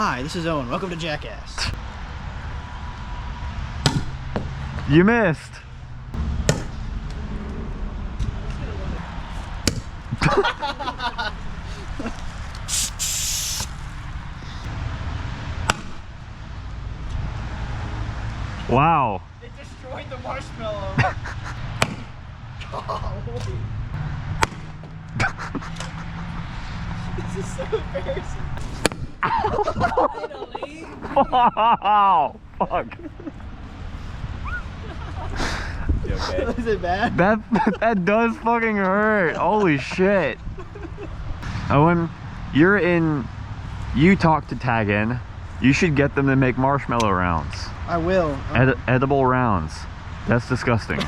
Hi, this is Owen. Welcome to Jackass. You missed. Wow. It destroyed the marshmallow. This is so embarrassing. Wow. Fuck. You okay? Is it bad? That does fucking hurt. Holy shit. Owen, you talked to TAGinn. You should get them to make marshmallow rounds. I will. Edible rounds. That's disgusting.